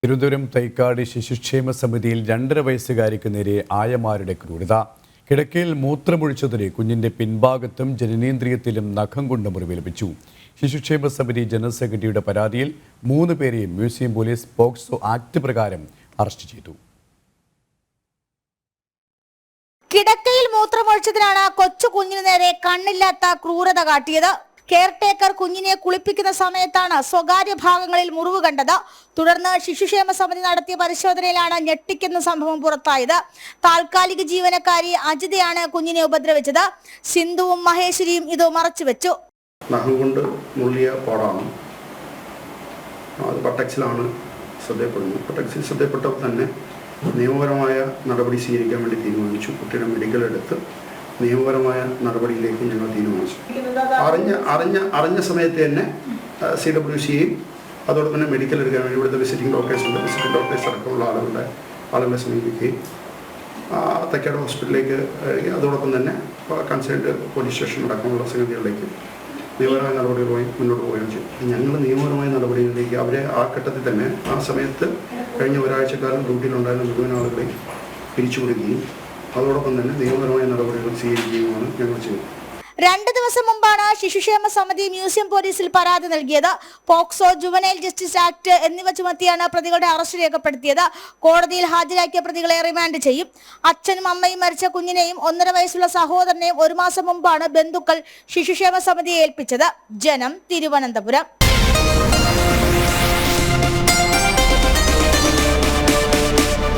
തിരുവനന്തപുരം തൈക്കാട് ശിശുക്ഷേമ സമിതിയിൽ 2.5 വയസ്സുകാരിക്ക് നേരെ ആയമാരുടെ ക്രൂരത. കിടക്കയിൽ മൂത്രമൊഴിച്ചതിന് കുഞ്ഞിന്റെ പിൻഭാഗത്തും ജനനേന്ദ്രിയത്തിലും നഖം കൊണ്ട് മുറിവേൽപ്പിച്ചു. ശിശുക്ഷേമ സമിതി ജനറൽ സെക്രട്ടറിയുടെ പരാതിയിൽ 3 പേരെയും മ്യൂസിയം പോലീസ് പോക്സോ ആക്ട് പ്രകാരം അറസ്റ്റ് ചെയ്തു. കിടക്കയിൽ മൂത്രമൊഴിച്ചതിനാണ് കൊച്ചു കുഞ്ഞിന് നേരെ കണ്ണില്ലാത്ത ക്രൂരത കാട്ടിയത്. കെയർടേക്കർ കുഞ്ഞിനെ കുളിപ്പിക്കുന്ന സമയത്താണ് സ്വകാര്യ ഭാഗങ്ങളിൽ മുറിവ് കണ്ടത്. തുടർന്ന് ശിശുക്ഷേമ സമിതി നടത്തിയ പരിശോധനയിലാണ് ഞെട്ടിക്കുന്ന സംഭവം പുറത്തായത്. താൽക്കാലിക ജീവനക്കാരി അജിതയാണ് കുഞ്ഞിനെ ഉപദ്രവിച്ചത്. സിന്ധുവും മഹേശ്വരിയും ഇത് മറച്ചുവെച്ചു. നഖം കൊണ്ട് മുള്ളിയ പാടാണ്, അത് പട്ടക്സിലാണ് ശ്രദ്ധയപ്പെടുന്നത്. പട്ടക്സിൽ ശ്രദ്ധയപ്പെട്ടപ്പോൾ തന്നെ നിയമപരമായ നടപടി സ്വീകരിക്കാൻ വേണ്ടി തീരുമാനിച്ചു. കുട്ടിയുടെ മെഡിക്കൽ എടുത്ത് നിയമപരമായ നടപടിയിലേക്ക് ഞങ്ങൾ തീരുമാനിച്ചു. അറിഞ്ഞ സമയത്ത് തന്നെ CWCയും അതോടൊപ്പം തന്നെ മെഡിക്കൽ എടുക്കാൻ വേണ്ടി ഇവിടുത്തെ വിസിറ്റിംഗ് ഡോക്ടേഴ്സ് ഉണ്ട്. വിസിറ്റിംഗ് ഡോക്ടേഴ്സ് അടക്കമുള്ള ആളുകളെ സമീപിക്കുകയും തൈക്കാട് ഹോസ്പിറ്റലിലേക്ക് അതോടൊപ്പം തന്നെ കൺസേൺഡ് പോലീസ് സ്റ്റേഷൻ അടക്കമുള്ള സംഗതികളിലേക്ക് നിയമപരമായ നടപടികളുമായി മുന്നോട്ട് പോവുകയും ചെയ്യും. ഞങ്ങൾ നിയമപരമായ നടപടികളിലേക്ക് അവരെ ആ ഘട്ടത്തിൽ തന്നെ ആ സമയത്ത് കഴിഞ്ഞ ഒരാഴ്ചക്കാലം ഡ്യൂട്ടിയിലുണ്ടായിരുന്ന മുഴുവൻ ആളുകളെയും പിരിച്ചുവിടുകയും അതോടൊപ്പം തന്നെ നിയമപരമായ നടപടികൾ സ്വീകരിക്കുകയുമാണ് ഞങ്ങൾ ചെയ്തത്. 2 ദിവസം മുമ്പാണ് ശിശുക്ഷേമ സമിതി മ്യൂസിയം പോലീസിൽ പരാതി നൽകിയത്. പോക്സോ, ജുവനൈൽ ജസ്റ്റിസ് ആക്ട് എന്നിവ ചുമത്തിയാണ് പ്രതികളുടെ അറസ്റ്റ് രേഖപ്പെടുത്തിയത്. കോടതിയിൽ ഹാജരാക്കിയ പ്രതികളെ റിമാൻഡ് ചെയ്യും. അച്ഛനും അമ്മയും മരിച്ച കുഞ്ഞിനെയും 1.5 വയസ്സുള്ള സഹോദരനെയും 1 മാസം മുമ്പാണ് ബന്ധുക്കൾ ശിശുക്ഷേമ സമിതിയെ ഏൽപ്പിച്ചത്. ജനം, തിരുവനന്തപുരം.